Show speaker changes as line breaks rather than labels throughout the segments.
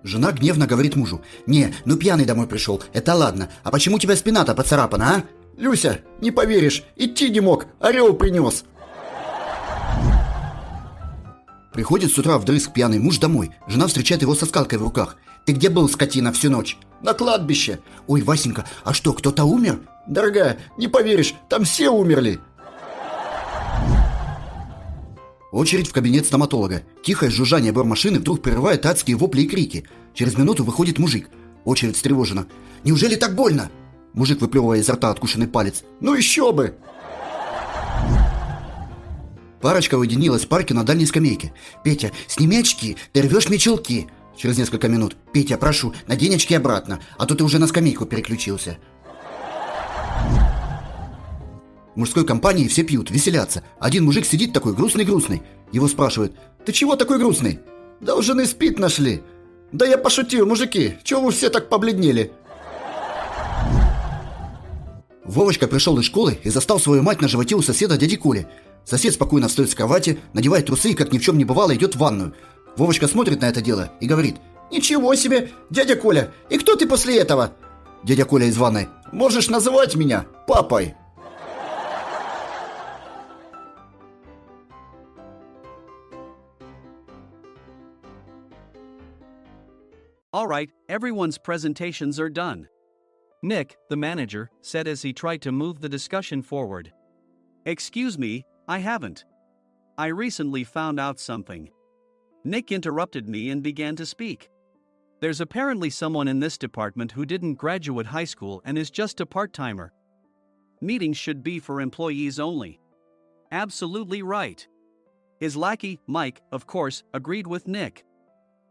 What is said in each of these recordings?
Жена гневно говорит мужу: «Не, ну пьяный домой пришел, это ладно, а почему у тебя спина-то поцарапана, а?»
«Люся, не поверишь, идти не мог, орел принес».
Приходит с утра вдрызг пьяный муж домой, жена встречает его со скалкой в руках. «Ты где был, скотина, всю ночь?»
«На кладбище».
«Ой, Васенька, а что, кто-то умер?»
«Дорогая, не поверишь, там все умерли».
Очередь в кабинет стоматолога. Тихое жужжание бормашины вдруг прерывает адские вопли и крики. Через минуту выходит мужик. Очередь встревожена. «Неужели так больно?» Мужик, выплевывая изо рта откушенный палец.
«Ну еще бы!»
Парочка уединилась в парке на дальней скамейке. «Петя, сними очки, ты рвешь мне чулки!» Через несколько минут. «Петя, прошу, надень очки обратно, а то ты уже на скамейку переключился». В мужской компании все пьют, веселятся. Один мужик сидит такой грустный-грустный. Его спрашивают: «Ты чего такой грустный?»
«Да у жены спит нашли». «Да я пошутил, мужики, чего вы все так побледнели?»
Вовочка пришел из школы и застал свою мать на животе у соседа дяди Коли. Сосед спокойно встает с кровати, надевает трусы и, как ни в чем не бывало, идет в ванную. Вовочка смотрит на это дело и говорит:
«Ничего себе, дядя Коля, и кто ты после этого?»
Дядя Коля из ванной:
«Можешь называть меня папой».
All right, everyone's presentations are done. Nick, the manager, said as he tried to move the discussion forward. Excuse me, I haven't. I recently found out something. Nick interrupted me and began to speak. There's apparently someone in this department who didn't graduate high school and is just a part-timer. Meetings should be for employees only. Absolutely right. His lackey, Mike, of course, agreed with Nick.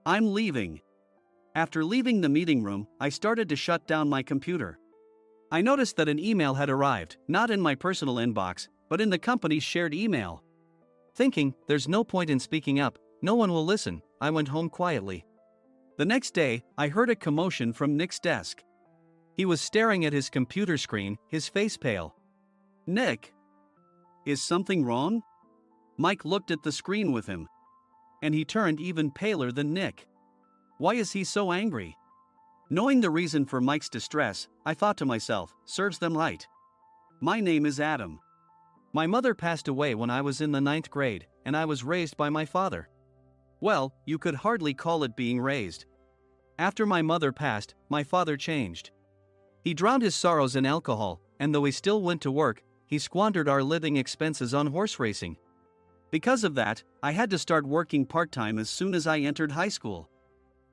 I'm leaving. After leaving the meeting room, I started to shut down my computer. I noticed that an email had arrived, not in my personal inbox, but in the company's shared email. Thinking, there's no point in speaking up, no one will listen, I went home quietly. The next day, I heard a commotion from Nick's desk. He was staring at his computer screen, his face pale. "Nick, is something wrong?" Mike looked at the screen with him. And he turned even paler than Nick. Why is he so angry? Knowing the reason for Mike's distress, I thought to myself, serves them right. My name is Adam. My mother passed away when I was in the 9th grade, and I was raised by my father. Well, you could hardly call it being raised. After my mother passed, my father changed. He drowned his sorrows in alcohol, and though he still went to work, he squandered our living expenses on horse racing. Because of that, I had to start working part-time as soon as I entered high school.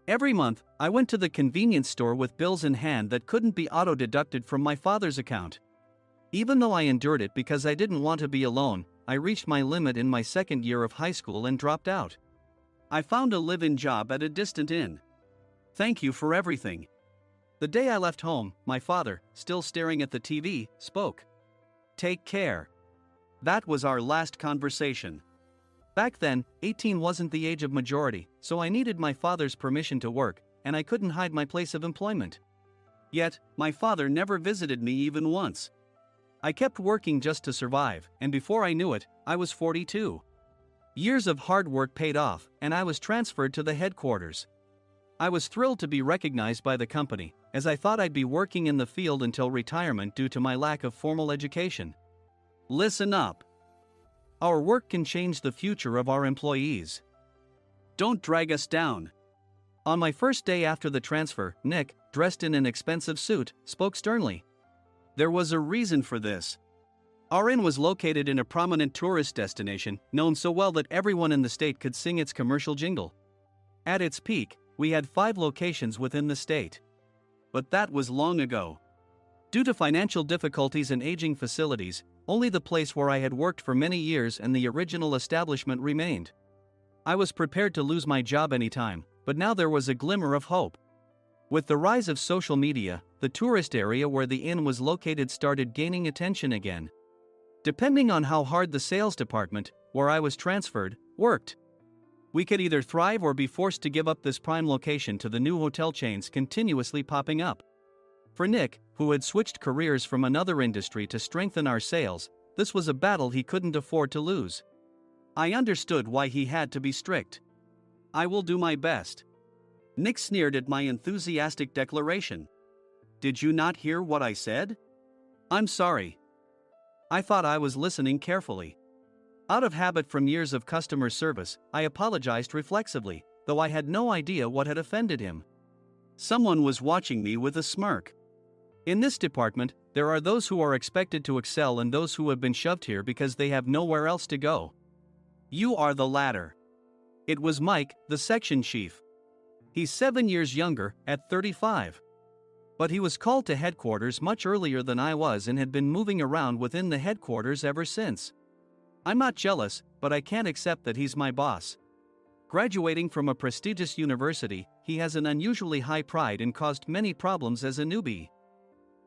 Every month, I went to the convenience store with bills in hand that couldn't be auto-deducted from my father's account. Even though I endured it because I didn't want to be alone, I reached my limit in my second year of high school and dropped out. I found a live-in job at a distant inn. Thank you for everything. The day I left home, my father, still staring at the TV, spoke. Take care. That was our last conversation. Back then, 18 wasn't the age of majority, so I needed my father's permission to work, and I couldn't hide my place of employment. Yet, my father never visited me even once. I kept working just to survive, and before I knew it, I was 42. Years of hard work paid off, and I was transferred to the headquarters. I was thrilled to be recognized by the company, as I thought I'd be working in the field until retirement due to my lack of formal education. Listen up. Our work can change the future of our employees. Don't drag us down. On my first day after the transfer, Nick, dressed in an expensive suit, spoke sternly. There was a reason for this. Our inn was located in a prominent tourist destination, known so well that everyone in the state could sing its commercial jingle. At its peak, we had 5 locations within the state. But that was long ago. Due to financial difficulties and aging facilities, only the place where I had worked for many years and the original establishment remained. I was prepared to lose my job anytime, but now there was a glimmer of hope. With the rise of social media, the tourist area where the inn was located started gaining attention again. Depending on how hard the sales department, where I was transferred, worked, we could either thrive or be forced to give up this prime location to the new hotel chains continuously popping up. For Nick, who had switched careers from another industry to strengthen our sales, this was a battle he couldn't afford to lose. I understood why he had to be strict. I will do my best. Nick sneered at my enthusiastic declaration. Did you not hear what I said? I'm sorry. I thought I was listening carefully. Out of habit from years of customer service, I apologized reflexively, though I had no idea what had offended him. Someone was watching me with a smirk. In this department, there are those who are expected to excel and those who have been shoved here because they have nowhere else to go. You are the latter. It was Mike, the section chief. He's 7 years younger, at 35. But he was called to headquarters much earlier than I was and had been moving around within the headquarters ever since. I'm not jealous, but I can't accept that he's my boss. Graduating from a prestigious university, he has an unusually high pride and caused many problems as a newbie,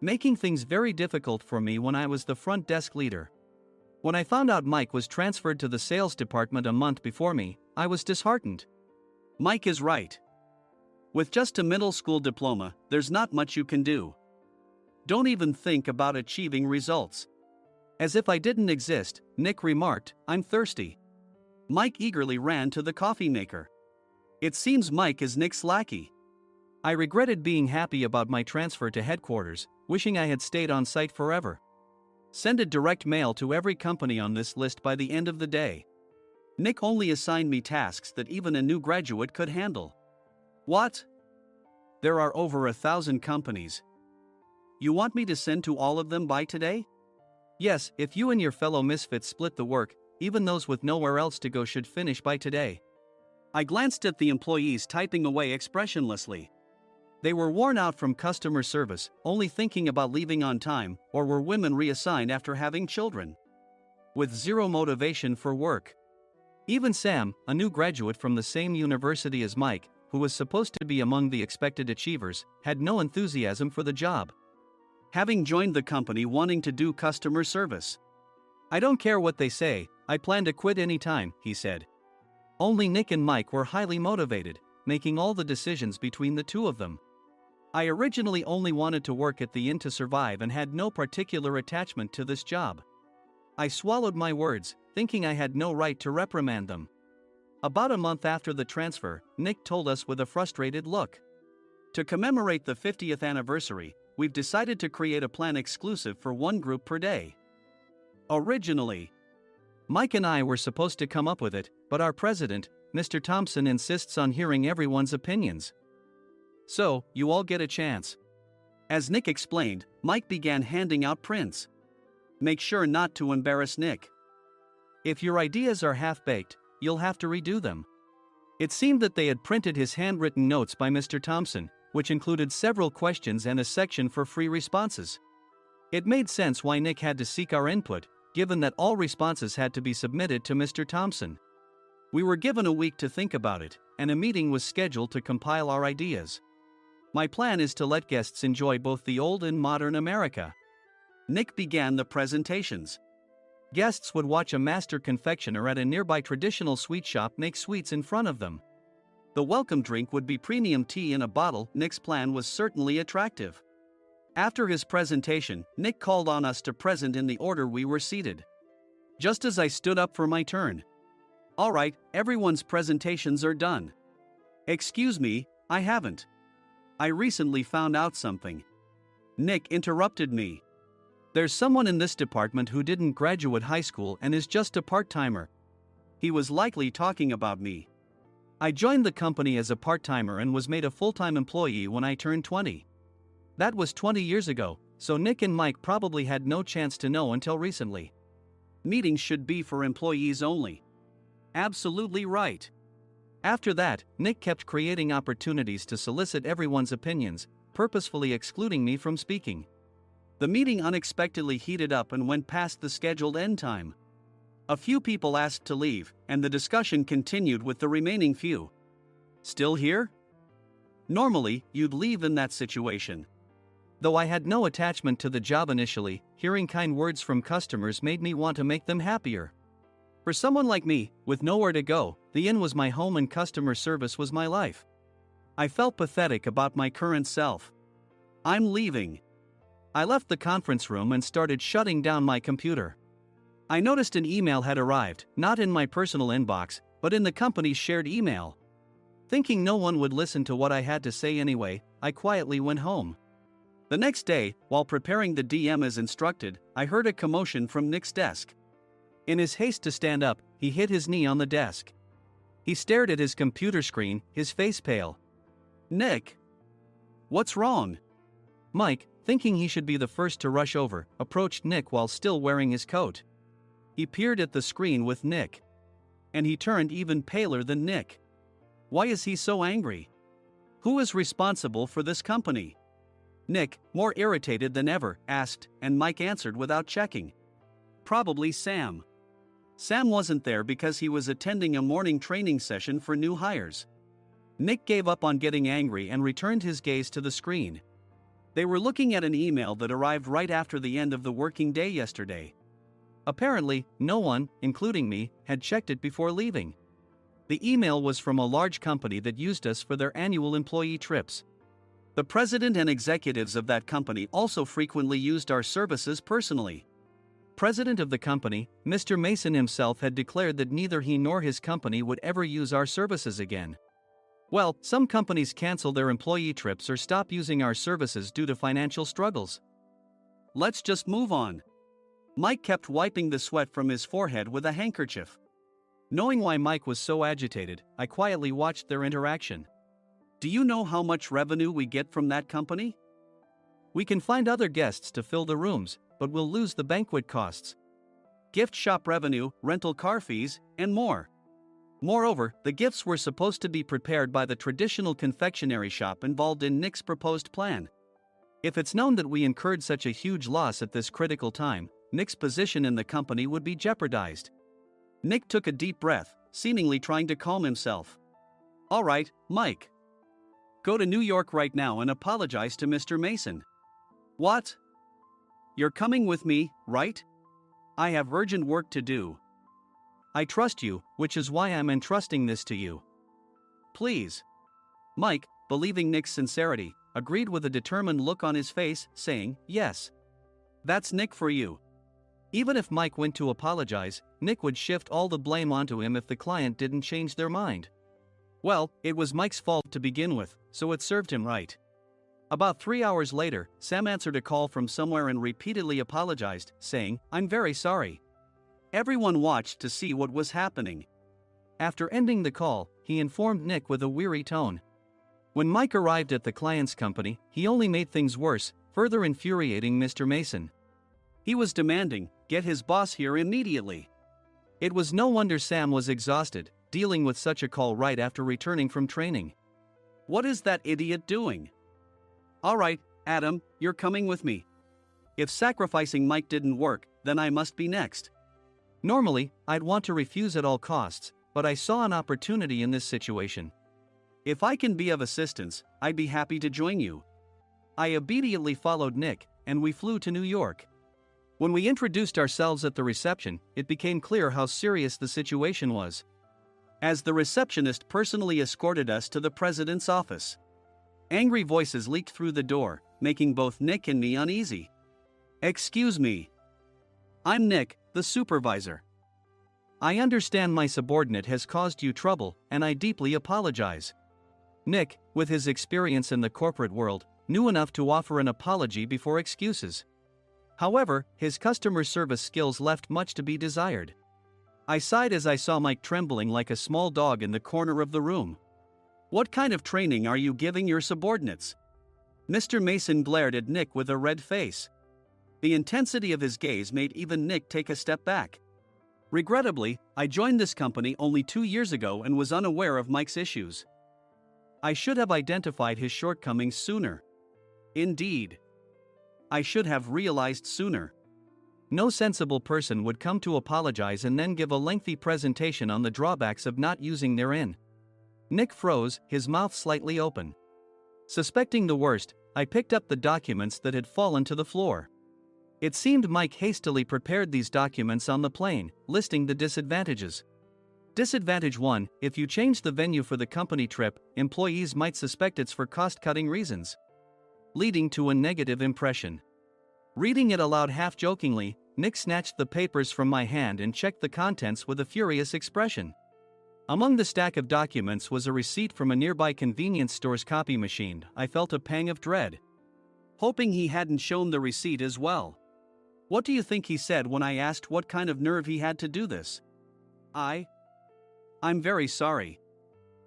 making things very difficult for me when I was the front desk leader. When I found out Mike was transferred to the sales department a month before me, I was disheartened. Mike is right. With just a middle school diploma, there's not much you can do. Don't even think about achieving results. As if I didn't exist, Nick remarked, I'm thirsty. Mike eagerly ran to the coffee maker. It seems Mike is Nick's lackey. I regretted being happy about my transfer to headquarters, wishing I had stayed on site forever. Send a direct mail to every company on this list by the end of the day. Nick only assigned me tasks that even a new graduate could handle. What? There are over 1,000 companies. You want me to send to all of them by today? Yes, if you and your fellow misfits split the work, even those with nowhere else to go should finish by today. I glanced at the employees typing away expressionlessly. They were worn out from customer service, only thinking about leaving on time, or were women reassigned after having children, with zero motivation for work. Even Sam, a new graduate from the same university as Mike, who was supposed to be among the expected achievers, had no enthusiasm for the job, having joined the company wanting to do customer service. I don't care what they say, I plan to quit anytime, he said. Only Nick and Mike were highly motivated, making all the decisions between the two of them. I originally only wanted to work at the inn to survive and had no particular attachment to this job. I swallowed my words, thinking I had no right to reprimand them. About a month after the transfer, Nick told us with a frustrated look. To commemorate the 50th anniversary, we've decided to create a plan exclusive for one group per day. Originally, Mike and I were supposed to come up with it, but our president, Mr. Thompson, insists on hearing everyone's opinions. So, you all get a chance. As Nick explained, Mike began handing out prints. Make sure not to embarrass Nick. If your ideas are half-baked, you'll have to redo them. It seemed that they had printed his handwritten notes by Mr. Thompson, which included several questions and a section for free responses. It made sense why Nick had to seek our input, given that all responses had to be submitted to Mr. Thompson. We were given a week to think about it, and a meeting was scheduled to compile our ideas. My plan is to let guests enjoy both the old and modern America. Nick began the presentations. Guests would watch a master confectioner at a nearby traditional sweet shop make sweets in front of them. The welcome drink would be premium tea in a bottle. Nick's plan was certainly attractive. After his presentation, Nick called on us to present in the order we were seated. Just as I stood up for my turn. All right, everyone's presentations are done. Excuse me, I haven't. I recently found out something. Nick interrupted me. There's someone in this department who didn't graduate high school and is just a part-timer. He was likely talking about me. I joined the company as a part-timer and was made a full-time employee when I turned 20. That was 20 years ago, so Nick and Mike probably had no chance to know until recently. Meetings should be for employees only. Absolutely right. After that, Nick kept creating opportunities to solicit everyone's opinions, purposefully excluding me from speaking. The meeting unexpectedly heated up and went past the scheduled end time. A few people asked to leave, and the discussion continued with the remaining few. Still here? Normally, you'd leave in that situation. Though I had no attachment to the job initially, hearing kind words from customers made me want to make them happier. For someone like me, with nowhere to go, the inn was my home and customer service was my life. I felt pathetic about my current self. I'm leaving. I left the conference room and started shutting down my computer. I noticed an email had arrived, not in my personal inbox, but in the company's shared email. Thinking no one would listen to what I had to say anyway, I quietly went home. The next day, while preparing the DM as instructed, I heard a commotion from Nick's desk. In his haste to stand up, he hit his knee on the desk. He stared at his computer screen, his face pale. "Nick? What's wrong?" Mike, thinking he should be the first to rush over, approached Nick while still wearing his coat. He peered at the screen with Nick. And he turned even paler than Nick. Why is he so angry? Who is responsible for this company? Nick, more irritated than ever, asked, and Mike answered without checking. Probably Sam. Sam wasn't there because he was attending a morning training session for new hires. Nick gave up on getting angry and returned his gaze to the screen. They were looking at an email that arrived right after the end of the working day yesterday. Apparently, no one, including me, had checked it before leaving. The email was from a large company that used us for their annual employee trips. The president and executives of that company also frequently used our services personally. President of the company, Mr. Mason himself, had declared that neither he nor his company would ever use our services again. Well, some companies cancel their employee trips or stop using our services due to financial struggles. Let's just move on. Mike kept wiping the sweat from his forehead with a handkerchief. Knowing why Mike was so agitated, I quietly watched their interaction. Do you know how much revenue we get from that company? We can find other guests to fill the rooms, but we'll lose the banquet costs, gift shop revenue, rental car fees, and more. Moreover, the gifts were supposed to be prepared by the traditional confectionery shop involved in Nick's proposed plan. If it's known that we incurred such a huge loss at this critical time, Nick's position in the company would be jeopardized. Nick took a deep breath, seemingly trying to calm himself. All right, Mike. Go to New York right now and apologize to Mr. Mason. What? You're coming with me, right? I have urgent work to do. I trust you, which is why I'm entrusting this to you. Please. Mike, believing Nick's sincerity, agreed with a determined look on his face, saying, yes. That's Nick for you. Even if Mike went to apologize, Nick would shift all the blame onto him if the client didn't change their mind. Well, it was Mike's fault to begin with, so it served him right. About 3 hours later, Sam answered a call from somewhere and repeatedly apologized, saying, I'm very sorry. Everyone watched to see what was happening. After ending the call, he informed Nick with a weary tone. When Mike arrived at the client's company, he only made things worse, further infuriating Mr. Mason. He was demanding, get his boss here immediately. It was no wonder Sam was exhausted, dealing with such a call right after returning from training. What is that idiot doing? All right, Adam, you're coming with me. If sacrificing Mike didn't work, then I must be next. Normally, I'd want to refuse at all costs, but I saw an opportunity in this situation. If I can be of assistance, I'd be happy to join you. I immediately followed Nick, and we flew to New York. When we introduced ourselves at the reception, it became clear how serious the situation was, as the receptionist personally escorted us to the president's office. Angry voices leaked through the door, making both Nick and me uneasy. Excuse me. I'm Nick, the supervisor. I understand my subordinate has caused you trouble, and I deeply apologize. Nick, with his experience in the corporate world, knew enough to offer an apology before excuses. However, his customer service skills left much to be desired. I sighed as I saw Mike trembling like a small dog in the corner of the room. What kind of training are you giving your subordinates? Mr. Mason glared at Nick with a red face. The intensity of his gaze made even Nick take a step back. Regrettably, I joined this company only 2 years ago and was unaware of Mike's issues. I should have identified his shortcomings sooner. Indeed. I should have realized sooner. No sensible person would come to apologize and then give a lengthy presentation on the drawbacks of not using their in. Nick froze, his mouth slightly open. Suspecting the worst, I picked up the documents that had fallen to the floor. It seemed Mike hastily prepared these documents on the plane, listing the disadvantages. Disadvantage 1, if you change the venue for the company trip, employees might suspect it's for cost-cutting reasons, leading to a negative impression. Reading it aloud half-jokingly, Nick snatched the papers from my hand and checked the contents with a furious expression. Among the stack of documents was a receipt from a nearby convenience store's copy machine. I felt a pang of dread, hoping he hadn't shown the receipt as well. What do you think he said when I asked what kind of nerve he had to do this? I'm very sorry.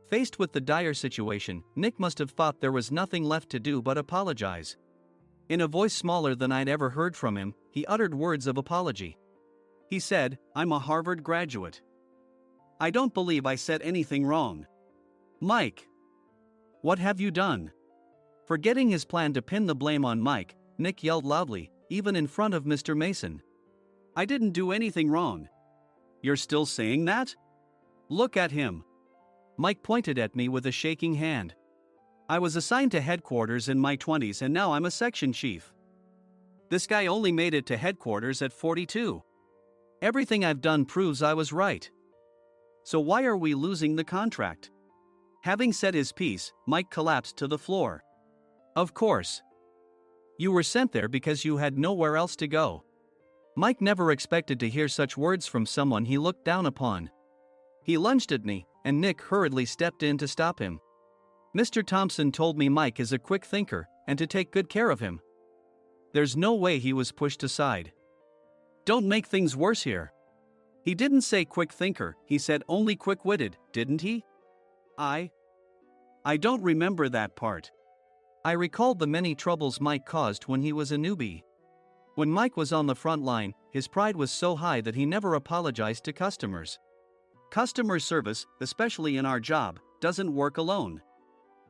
Faced with the dire situation, Nick must have thought there was nothing left to do but apologize. In a voice smaller than I'd ever heard from him, he uttered words of apology. He said, "I'm a Harvard graduate. I don't believe I said anything wrong." Mike! What have you done? Forgetting his plan to pin the blame on Mike, Nick yelled loudly, even in front of Mr. Mason. "I didn't do anything wrong." "You're still saying that? Look at him." Mike pointed at me with a shaking hand. "I was assigned to headquarters in my 20s and now I'm a section chief. This guy only made it to headquarters at 42. Everything I've done proves I was right. So why are we losing the contract?" Having said his piece, Mike collapsed to the floor. "Of course. You were sent there because you had nowhere else to go." Mike never expected to hear such words from someone he looked down upon. He lunged at me, and Nick hurriedly stepped in to stop him. "Mr. Thompson told me Mike is a quick thinker, and to take good care of him." There's no way he was pushed aside. "Don't make things worse here. He didn't say quick thinker, he said only quick-witted, didn't he?" I don't remember that part. I recalled the many troubles Mike caused when he was a newbie. When Mike was on the front line, his pride was so high that he never apologized to customers. Customer service, especially in our job, doesn't work alone.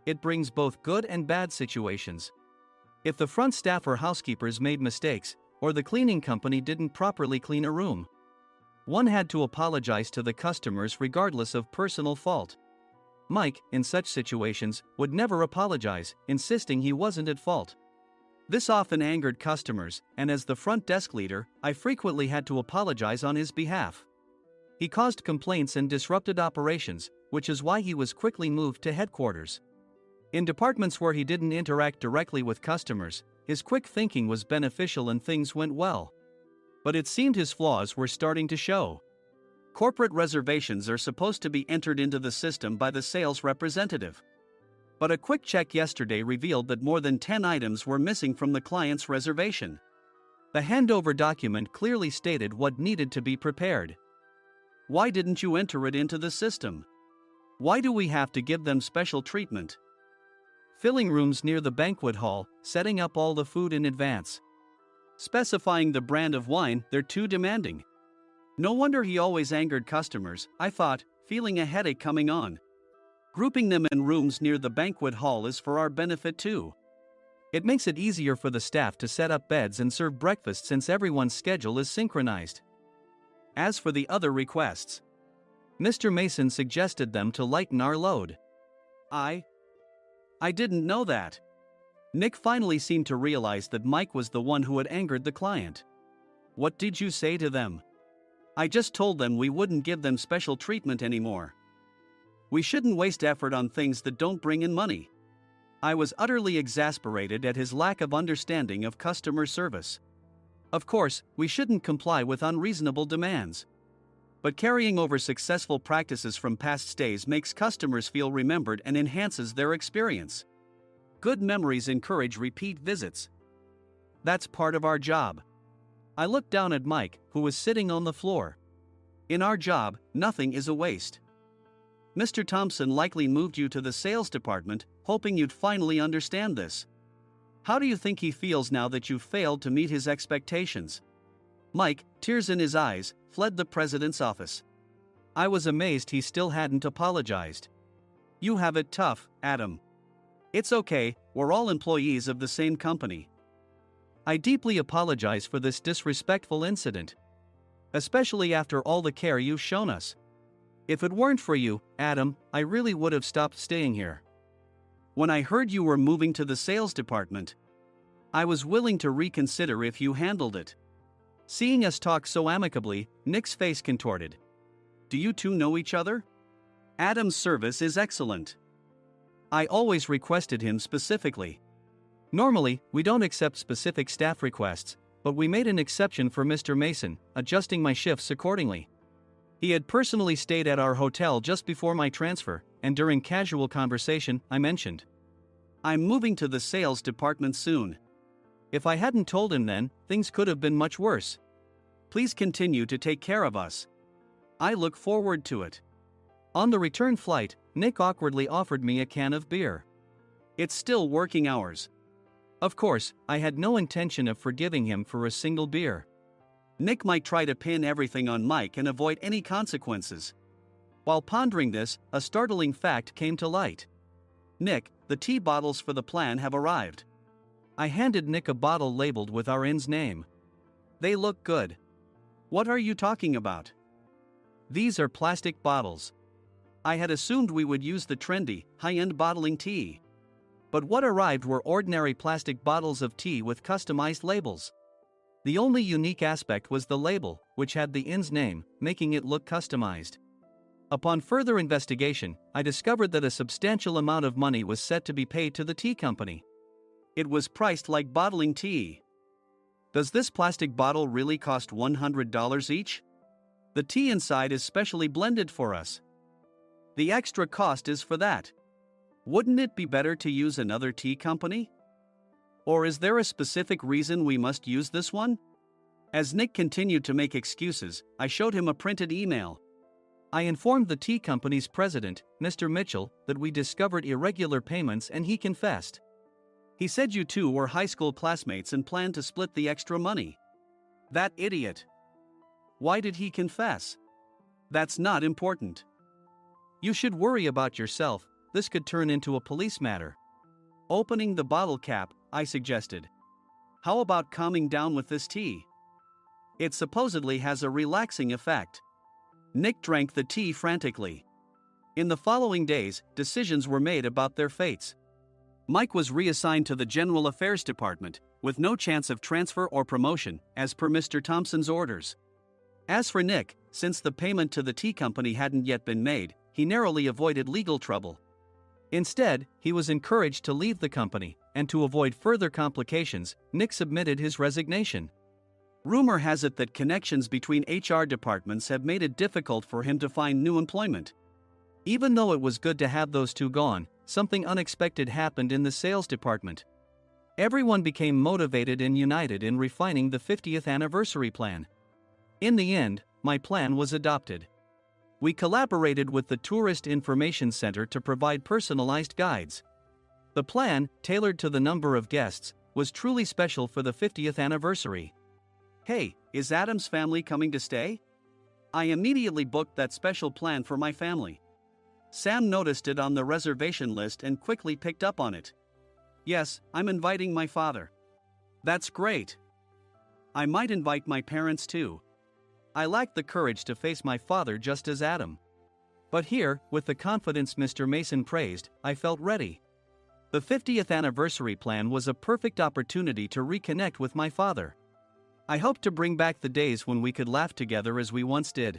It brings both good and bad situations. If the front staff or housekeepers made mistakes, or the cleaning company didn't properly clean a room, one had to apologize to the customers regardless of personal fault. Mike, in such situations, would never apologize, insisting he wasn't at fault. This often angered customers, and as the front desk leader, I frequently had to apologize on his behalf. He caused complaints and disrupted operations, which is why he was quickly moved to headquarters. In departments where he didn't interact directly with customers, his quick thinking was beneficial and things went well. But it seemed his flaws were starting to show. Corporate reservations are supposed to be entered into the system by the sales representative. But a quick check yesterday revealed that more than 10 items were missing from the client's reservation. The handover document clearly stated what needed to be prepared. Why didn't you enter it into the system? Why do we have to give them special treatment? Filling rooms near the banquet hall, setting up all the food in advance. Specifying the brand of wine, they're too demanding. No wonder he always angered customers, I thought, feeling a headache coming on. Grouping them in rooms near the banquet hall is for our benefit too. It makes it easier for the staff to set up beds and serve breakfast since everyone's schedule is synchronized. As for the other requests, Mr. Mason suggested them to lighten our load. I didn't know that. Nick finally seemed to realize that Mike was the one who had angered the client. What did you say to them? I just told them we wouldn't give them special treatment anymore. We shouldn't waste effort on things that don't bring in money. I was utterly exasperated at his lack of understanding of customer service. Of course, we shouldn't comply with unreasonable demands. But carrying over successful practices from past stays makes customers feel remembered and enhances their experience. Good memories encourage repeat visits. That's part of our job. I looked down at Mike, who was sitting on the floor. In our job, nothing is a waste. Mr. Thompson likely moved you to the sales department, hoping you'd finally understand this. How do you think he feels now that you failed to meet his expectations? Mike, tears in his eyes, fled the president's office. I was amazed he still hadn't apologized. You have it tough, Adam. It's okay, we're all employees of the same company. I deeply apologize for this disrespectful incident. Especially after all the care you've shown us. If it weren't for you, Adam, I really would have stopped staying here. When I heard you were moving to the sales department, I was willing to reconsider if you handled it. Seeing us talk so amicably, Nick's face contorted. Do you two know each other? Adam's service is excellent. I always requested him specifically. Normally, we don't accept specific staff requests, but we made an exception for Mr. Mason, adjusting my shifts accordingly. He had personally stayed at our hotel just before my transfer, and during casual conversation, I mentioned, "I'm moving to the sales department soon." If I hadn't told him then, things could have been much worse. Please continue to take care of us. I look forward to it. On the return flight, Nick awkwardly offered me a can of beer. It's still working hours. Of course, I had no intention of forgiving him for a single beer. Nick might try to pin everything on Mike and avoid any consequences. While pondering this, a startling fact came to light. "Nick, the tea bottles for the plan have arrived." I handed Nick a bottle labeled with our inn's name. "They look good." "What are you talking about?" "These are plastic bottles. I had assumed we would use the trendy, high-end bottling tea. But what arrived were ordinary plastic bottles of tea with customized labels. The only unique aspect was the label, which had the inn's name, making it look customized. Upon further investigation, I discovered that a substantial amount of money was set to be paid to the tea company. It was priced like bottling tea. Does this plastic bottle really cost $100 each? The tea inside is specially blended for us. The extra cost is for that. Wouldn't it be better to use another tea company? Or is there a specific reason we must use this one?" As Nick continued to make excuses, I showed him a printed email. I informed the tea company's president, Mr. Mitchell, that we discovered irregular payments and he confessed. He said you two were high school classmates and planned to split the extra money. That idiot. Why did he confess? That's not important. You should worry about yourself. This could turn into a police matter. Opening the bottle cap, I suggested. How about calming down with this tea? It supposedly has a relaxing effect. Nick drank the tea frantically. In the following days, decisions were made about their fates. Mike was reassigned to the General Affairs Department, with no chance of transfer or promotion, as per Mr. Thompson's orders. As for Nick, since the payment to the tea company hadn't yet been made, he narrowly avoided legal trouble. Instead, he was encouraged to leave the company, and to avoid further complications, Nick submitted his resignation. Rumor has it that connections between HR departments have made it difficult for him to find new employment. Even though it was good to have those two gone, something unexpected happened in the sales department. Everyone became motivated and united in refining the 50th anniversary plan. In the end, my plan was adopted. We collaborated with the Tourist Information Center to provide personalized guides. The plan, tailored to the number of guests, was truly special for the 50th anniversary. "Hey, is Adam's family coming to stay?" I immediately booked that special plan for my family. Sam noticed it on the reservation list and quickly picked up on it. "Yes, I'm inviting my father." "That's great. I might invite my parents too." I lacked the courage to face my father just as Adam. But here, with the confidence Mr. Mason praised, I felt ready. The 50th anniversary plan was a perfect opportunity to reconnect with my father. I hoped to bring back the days when we could laugh together as we once did.